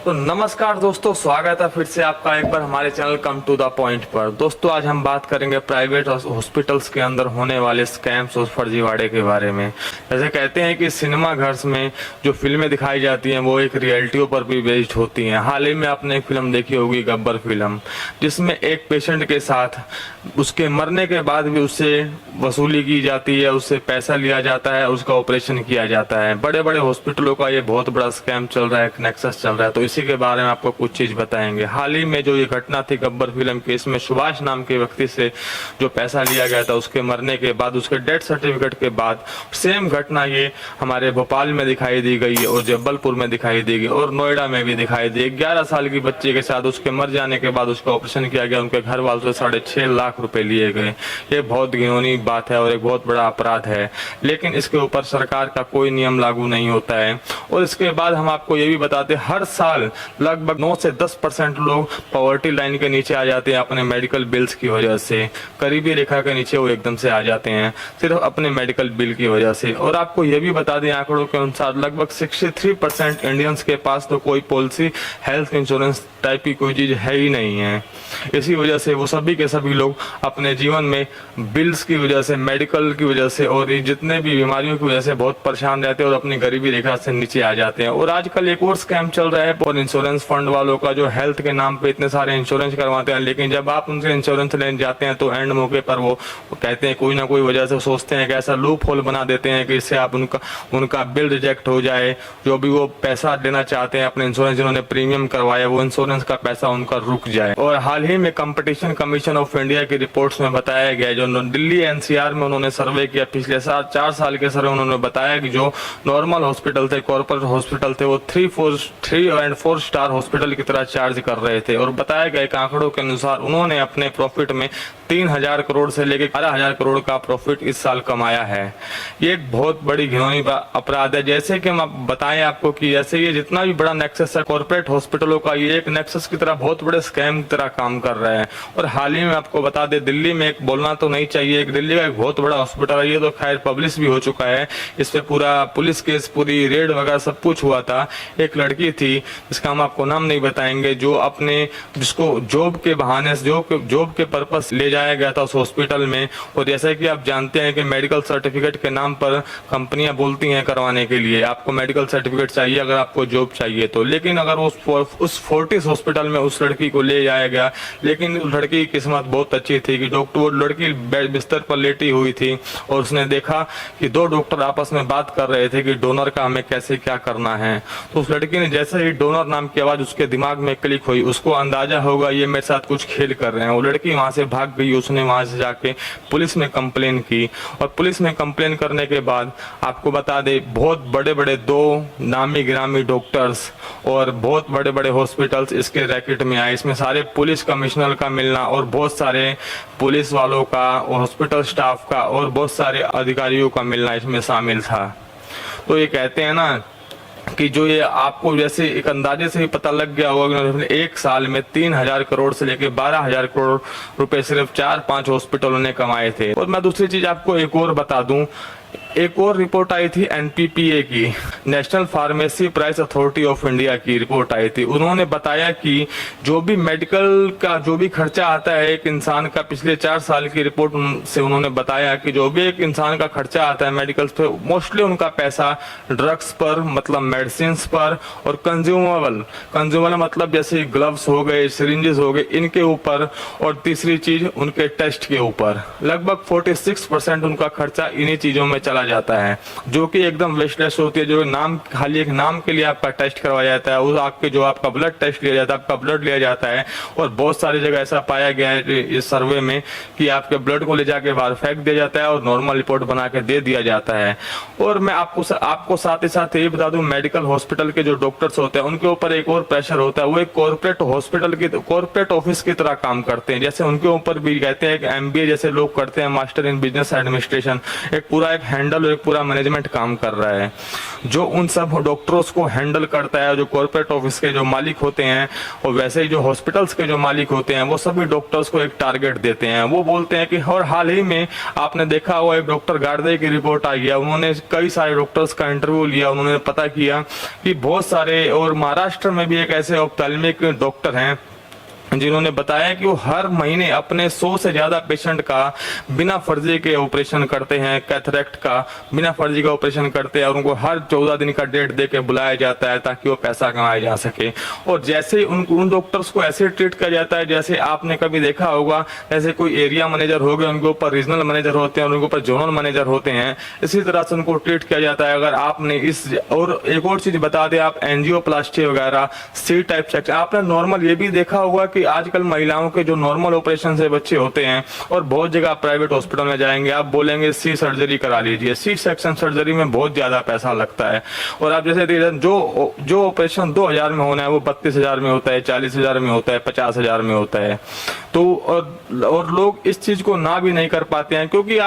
तो नमस्कार दोस्तों, स्वागत है फिर से आपका एक बार हमारे channel come to the point पर। दोस्तों आज हम बात करेंगे प्राइवेट हॉस्पिटल्स के अंदर होने वाले स्कैम्स और फर्जीवाड़े के बारे में। जैसे कहते हैं कि सिनेमा घर में जो फिल्में दिखाई जाती हैं वो एक रियलिटियों पर भी बेस्ड होती हैं। हाल ही में आपने एक फिल्म देखी होगी गब्बर फिल्म, जिसमें एक पेशेंट के साथ उसके मरने के बाद भी उससे वसूली की जाती है, उससे पैसा लिया जाता है, उसका ऑपरेशन किया जाता है। बड़े बड़े हॉस्पिटलों का ये बहुत बड़ा स्कैम चल रहा है, नेक्सस चल रहा है, तो इसी के बारे में आपको कुछ चीज बताएंगे। हाल ही में जो ये घटना थी गब्बर फिल्म की, इसमें सुभाष नाम के व्यक्ति से जो पैसा लिया गया था उसके मरने के बाद, उसके डेथ सर्टिफिकेट के बाद, सेम घटना ये हमारे भोपाल में दिखाई दी गई और जबलपुर में दिखाई दी गई और नोएडा में भी दिखाई दी। 11 साल की बच्चे के साथ उसके मर जाने के बाद उसका ऑपरेशन किया गया, उनके घर वालों से 6.5 लाख रुपए लिए गए। ये बहुत घिनौनी बात है और एक बहुत बड़ा अपराध है, लेकिन इसके ऊपर सरकार का कोई नियम लागू नहीं होता है। और इसके बाद हम आपको ये भी बताते, हर साल लगभग 9 से 10% लोग पॉवर्टी लाइन के नीचे आ जाते हैं अपने मेडिकल बिल्स की वजह से। गरीबी रेखा के नीचे वो एकदम से आ जाते हैं सिर्फ अपने मेडिकल बिल की वजह से। और आपको ये भी बता दें, आंकड़ों के अनुसार लगभग 63% इंडियंस के पास तो कोई पॉलिसी, हेल्थ इंश्योरेंस टाइप की कोई चीज है ही नहीं है। इसी वजह से वो सभी के सभी लोग अपने जीवन में बिल्स की वजह से, मेडिकल की वजह से और जितने भी बीमारियों की वजह से बहुत परेशान रहते हैं और अपनी गरीबी रेखा से नीचे आ जाते हैं। और आजकल एक और स्कैम चल रहा है और इंश्योरेंस फंड वालों का, जो हेल्थ के नाम पे इतने सारे इंश्योरेंस करवाते हैं, लेकिन जब आप उनसे इंश्योरेंस लेने जाते हैं तो एंड मौके पर वो कहते हैं कोई ना कोई वजह से सोचते हैं कि ऐसा लूप होल बना देते हैं कि इससे आप उनका बिल रिजेक्ट हो जाए। जो भी वो पैसा देना चाहते हैं अपने इंश्योरेंस, जिन्होंने प्रीमियम करवाया, वो इंश्योरेंस का पैसा उनका रुक जाए। और हाल ही में कंपटीशन कमीशन ऑफ इंडिया की रिपोर्ट्स में बताया गया, जो दिल्ली एनसीआर में उन्होंने सर्वे किया पिछले 4 साल के सर्वे, उन्होंने बताया कि जो नॉर्मल हॉस्पिटल थे, कॉर्पोरेट हॉस्पिटल थे, वो 3 और 4 स्टार हॉस्पिटल की तरह चार्ज कर रहे थे। और बताया गया कि आंकड़ों के अनुसार उन्होंने अपने प्रॉफिट में 3000 करोड़ से लेकर 12000 करोड़ का प्रॉफिट इस साल कमाया है। ये एक बहुत बड़ी घिनौनी अपराध है। जैसे कि हम बताएं आपको कि जैसे ये जितना भी बड़ा नेक्सस है कॉर्पोरेट हॉस्पिटलों का, ये एक नेक्सस की तरह बहुत बड़े स्कैम की तरह काम कर रहे हैं। और हाल ही में आपको बता दे, दिल्ली में एक बोलना तो नहीं चाहिए, एक दिल्ली का एक बहुत बड़ा हॉस्पिटल है, ये तो खैर पब्लिश भी हो चुका है, इस पे पूरा पुलिस केस, पूरी रेड वगैरह सब कुछ हुआ था। एक लड़की थी जिसका हम आपको नाम नहीं बताएंगे, जो जिसको जॉब के बहाने, जॉब के पर्पस ले जाया गया था उस हॉस्पिटल में। और जैसा कि आप जानते हैं कि मेडिकल सर्टिफिकेट के नाम पर कंपनियां बोलती हैं करवाने के लिए आपको मेडिकल सर्टिफिकेट चाहिए अगर आपको जॉब चाहिए तो, लेकिन अगर उस फोर्टिस हॉस्पिटल में उस लड़की को ले जाया गया, लेकिन उस लड़की की किस्मत बहुत अच्छी थी कि वो लड़की बिस्तर पर लेटी हुई थी और उसने देखा कि 2 डॉक्टर आपस में बात कर रहे थे कि डोनर का हमें कैसे क्या करना है। तो उस लड़की ने जैसे ही डोनर नाम की आवाज उसके दिमाग में क्लिक हुई, उसको अंदाजा होगा ये मेरे साथ कुछ खेल कर रहे हैं। वो लड़की वहां से भाग गई, उसने वहां से जाके पुलिस में कंप्लेन की। और पुलिस में कंप्लेन करने के बाद आपको बता दे, बहुत बड़े बड़े 2 नामी गिरामी डॉक्टर्स और बहुत बड़े बड़े हॉस्पिटल्स इसके रैकेट में आए। इसमें सारे पुलिस कमिश्नर का मिलना और बहुत सारे पुलिस वालों का, हॉस्पिटल स्टाफ का और बहुत सारे अधिकारियों का मिलना इसमें शामिल था। तो ये कहते हैं ना कि जो ये आपको जैसे एक अंदाजे से ही पता लग गया होगा कि एक साल में 3000 करोड़ से लेकर 12000 करोड़ रुपए सिर्फ 4-5 हॉस्पिटलों ने कमाए थे। और मैं दूसरी चीज आपको एक और बता दूं, एक और रिपोर्ट आई थी एनपीपीए की, national pharmacy price authority of India की रिपोर्ट आई थी। उन्होंने बताया कि जो भी मेडिकल का जो भी खर्चा आता है एक इंसान का, पिछले 4 साल की रिपोर्ट से उन्होंने बताया कि जो भी एक इंसान का खर्चा आता है मेडिकल पे, मोस्टली उनका पैसा ड्रग्स पर, मतलब मेडिसिन पर, और कंज्यूमेबल मतलब जैसे ग्लव्स हो गए, सिरिंजेस हो गए, इनके ऊपर, और तीसरी चीज उनके टेस्ट के ऊपर। लगभग 46% उनका खर्चा इन्हीं चीजों में चला जाता है, जो कि एकदम वेस्टलेस होती है। जो नाम, खाली एक नाम के लिए आपका टेस्ट करवाया जाता है, उस आपके जो आपका ब्लड टेस्ट लिया जाता है, आपका ब्लड लिया जाता है। और बहुत सारी जगह ऐसा पाया गया है इस सर्वे में कि आपके ब्लड को ले जाके बाहर फेंक दिया जाता है और नॉर्मल रिपोर्ट बना के दे दिया जाता है। और मैं आपको साथ ही साथ ये बता दूं, मेडिकल हॉस्पिटल के जो डॉक्टर्स होते हैं उनके ऊपर एक और प्रेशर होता है, वो एक कॉर्पोरेट ऑफिस की तरह काम करते हैं। जैसे उनके ऊपर भी कहते हैं कि MBA जैसे लोग करते हैं, मास्टर इन बिजनेस एडमिनिस्ट्रेशन, एक पूरा एक हैंडल हैंडल, एक पूरा मैनेजमेंट काम कर रहा है जो उन सब डॉक्टर्स को हैंडल करता है। जो कॉर्पोरेट ऑफिस के जो मालिक होते हैं और वैसे ही जो हॉस्पिटल्स के जो मालिक होते हैं वो सभी डॉक्टर्स को एक टारगेट देते हैं। वो बोलते हैं कि और हाल ही में आपने देखा हुआ एक डॉक्टर गार्डे की रिपोर्ट आई है, उन्होंने कई सारे डॉक्टर्स का इंटरव्यू लिया, उन्होंने पता किया कि बहुत सारे, और महाराष्ट्र में भी एक ऐसे ऑप्थेल्मिक डॉक्टर हैं जिन्होंने बताया कि वो हर महीने अपने 100 से ज्यादा पेशेंट का बिना फर्जी के ऑपरेशन करते हैं, कैथरेक्ट का बिना फर्जी का ऑपरेशन करते हैं, और उनको हर 14 दिन का डेट दे के बुलाया जाता है ताकि वो पैसा कमाया जा सके। और जैसे ही उन डॉक्टर्स को ऐसे ट्रीट किया जाता है जैसे आपने कभी देखा होगा, जैसे कोई एरिया मैनेजर हो गए, उनके ऊपर रीजनल मैनेजर होते हैं और उनके ऊपर जोनल मैनेजर होते हैं, इसी तरह से उनको ट्रीट किया जाता है। अगर आपने और एक और चीज बता दें, आप एंजियोप्लास्टी वगैरह, सी टाइप सेक्शन, आपने नॉर्मल ये भी देखा होगा कि आजकल महिलाओं के जो नॉर्मल ऑपरेशन से बच्चे होते हैं, और बहुत जगह प्राइवेट हॉस्पिटल में जाएंगे आप बोलेंगे सी सर्जरी करा लीजिए, सी सेक्शन सर्जरी में बहुत ज्यादा पैसा लगता है। और आप जैसे जो ऑपरेशन 2000 में होना है वो 32,000 में होता है, 40,000 में होता है, 50,000 में होता है। तो और लोग इस चीज को ना भी नहीं कर पाते हैं, क्योंकि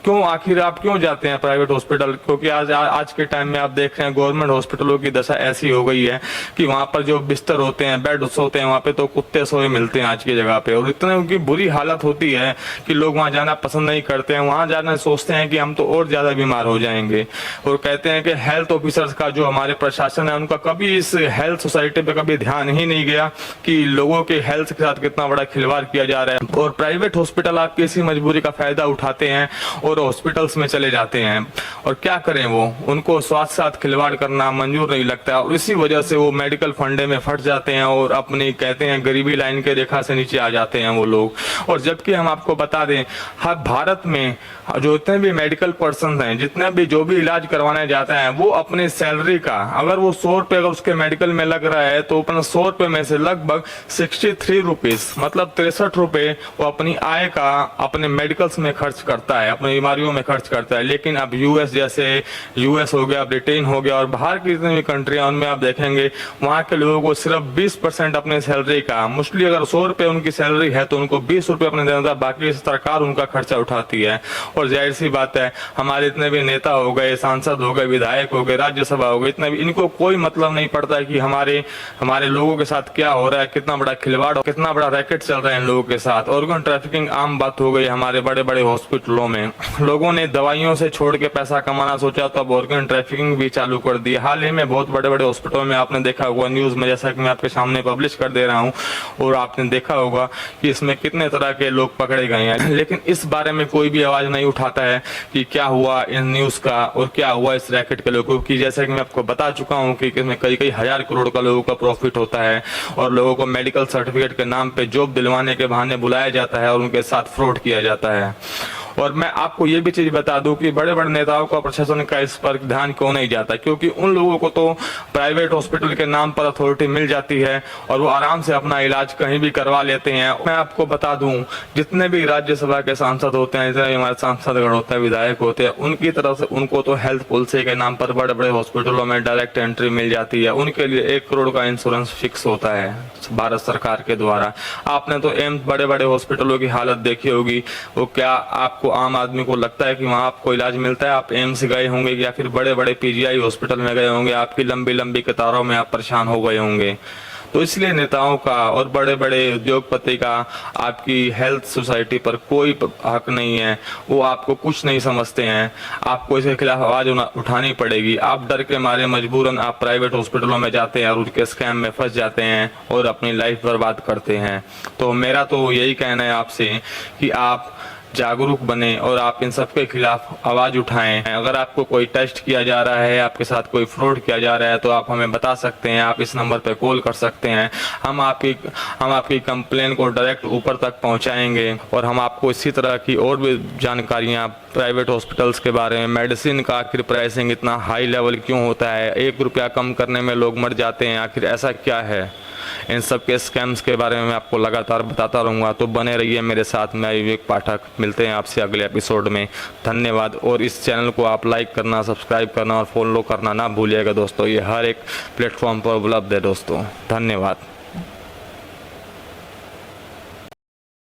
आखिर आप क्यों जाते हैं प्राइवेट हॉस्पिटल? क्योंकि आज के टाइम में आप देख रहे हैं गवर्नमेंट हॉस्पिटलों की दशा ऐसी हो गई है कि वहां पर जो बिस्तर होते हैं, बेड होते हैं, वहां पे तो कुत्ते सोए मिलते हैं आज की जगह पे, और इतने उनकी बुरी हालत होती है कि लोग वहां जाना पसंद नहीं करते हैं। वहां जाना सोचते हैं कि हम तो और ज्यादा बीमार हो जाएंगे, और कहते हैं कि हेल्थ ऑफिसर्स का जो हमारे प्रशासन है उनका कभी इस हेल्थ सोसाइटी पे कभी ध्यान ही नहीं गया कि लोगों के हेल्थ के साथ कितना बड़ा खिलवाड़ किया जा रहा है। और प्राइवेट हॉस्पिटल आपकी इसी मजबूरी का फायदा उठाते हैं और हॉस्पिटल्स में चले जाते हैं, और क्या करें, वो उनको स्वास्थ्य साथ खिलवाड़ करना मंजूर नहीं लगता, और इसी वजह से वो मेडिकल फंडे में फंस जाते हैं और अपनी कहते हैं गरीबी लाइन के रेखा से नीचे आ जाते हैं वो लोग। और जबकि हम आपको बता दें, हर भारत में जो जितने भी मेडिकल पर्सन हैं, जितने भी जो भी इलाज करवाने जाते हैं, वो अपने सैलरी का, अगर वो 100 रुपए अगर उसके मेडिकल में लग रहा है तो अपने 100 रुपए में से लगभग 63 रुपीज मतलब 63 रुपए वो अपनी आय का अपने मेडिकल्स में खर्च करता है, अपनी बीमारियों में खर्च करता है। लेकिन अब यूएस हो गया, ब्रिटेन हो गया, और बाहर की जितनी भी कंट्रियां उनमें आप देखेंगे वहां के लोगों को सिर्फ 20% अपने सैलरी का, मुश्किल अगर 100 रुपए उनकी सैलरी है तो उनको 20 रुपए अपने देना था, बाकी सरकार उनका खर्चा उठाती है। और जाहिर सी बात है, हमारे इतने भी नेता हो गए, सांसद हो गए, विधायक हो गए, राज्यसभा हो गए, इतने भी इनको कोई मतलब नहीं पड़ता है कि हमारे लोगों के साथ क्या हो रहा है, कितना बड़ा खिलवाड़, कितना बड़ा रैकेट चल रहा है इन लोगों के साथ। ऑर्गन ट्रैफिकिंग आम बात हो गई हमारे बड़े बड़े हॉस्पिटलों में। लोगों ने दवाइयों से छोड़ के पैसा कमाना सोचा तो अब ऑर्गन ट्रैफिकिंग भी चालू कर दी। हाल ही में बहुत बड़े बड़े हॉस्पिटलों में आपने देखा होगा न्यूज में, जैसा कि मैं आपके सामने पब्लिश कर दे रहा हूं, और आपने देखा होगा कि इसमें कितने तरह के लोग पकड़े गए हैं। लेकिन इस बारे में कोई भी आवाज नहीं उठाता है कि क्या हुआ इन न्यूज का और क्या हुआ इस रैकेट के लोगों की। जैसे कि मैं आपको बता चुका हूं कि इसमें कई हजार करोड़ का लोगों का प्रॉफिट होता है, और लोगों को मेडिकल सर्टिफिकेट के नाम पे जॉब दिलवाने के बहाने बुलाया जाता है और उनके साथ फ्रॉड किया जाता है। और मैं आपको ये भी चीज बता दूं कि बड़े बड़े नेताओं का प्रशासन का इस पर ध्यान क्यों नहीं जाता, क्योंकि उन लोगों को तो प्राइवेट हॉस्पिटल के नाम पर अथॉरिटी मिल जाती है और वो आराम से अपना इलाज कहीं भी करवा लेते हैं। मैं आपको बता दूं, जितने भी राज्यसभा के सांसद होते हैं, जितने भी हमारे सांसदगण होते हैं, विधायक होते हैं, उनकी तरफ से उनको तो हेल्थ पॉलिसी के नाम पर बड़े बड़े हॉस्पिटलों में डायरेक्ट एंट्री मिल जाती है। उनके लिए 1 करोड़ का इंश्योरेंस फिक्स होता है भारत सरकार के द्वारा। आपने तो एम्स बड़े बड़े हॉस्पिटलों की हालत देखी होगी, वो क्या आपको आम आदमी को लगता है कि वहां आपको इलाज मिलता है? आप एम्स गए होंगे या फिर बड़े बड़े पीजीआई हॉस्पिटल में गए होंगे, आपकी लंबी लंबी कतारों में आप परेशान हो गए होंगे। तो इसलिए नेताओं का और बड़े बड़े उद्योगपति का आपकी हेल्थ सोसाइटी पर कोई हक नहीं है, वो आपको कुछ नहीं समझते हैं। आपको इसके खिलाफ आवाज उठानी पड़ेगी। आप डर के मारे मजबूरन आप प्राइवेट हॉस्पिटलों में जाते हैं और उनके स्कैम में फंस जाते हैं और अपनी लाइफ बर्बाद करते हैं। तो मेरा तो यही कहना है आपसे कि आप जागरूक बने और आप इन सब के खिलाफ आवाज उठाएं। अगर आपको कोई टेस्ट किया जा रहा है, आपके साथ कोई फ्रॉड किया जा रहा है, तो आप हमें बता सकते हैं। आप इस नंबर पर कॉल कर सकते हैं। हम आपकी कंप्लेन को डायरेक्ट ऊपर तक पहुंचाएंगे, और हम आपको इसी तरह की और भी जानकारियां प्राइवेट हॉस्पिटल्स के बारे में, मेडिसिन का आखिर प्राइसिंग इतना हाई लेवल क्यों होता है, 1 रुपया कम करने में लोग मर जाते हैं, आखिर ऐसा क्या है, इन सब के स्कैम्स के बारे में मैं आपको लगातार बताता रहूंगा। तो बने रहिए मेरे साथ। मैं विवेक पाठक, मिलते हैं आपसे अगले एपिसोड में। धन्यवाद। और इस चैनल को आप लाइक करना, सब्सक्राइब करना और फॉलो करना ना भूलिएगा दोस्तों। ये हर एक प्लेटफॉर्म पर उपलब्ध है दोस्तों। धन्यवाद।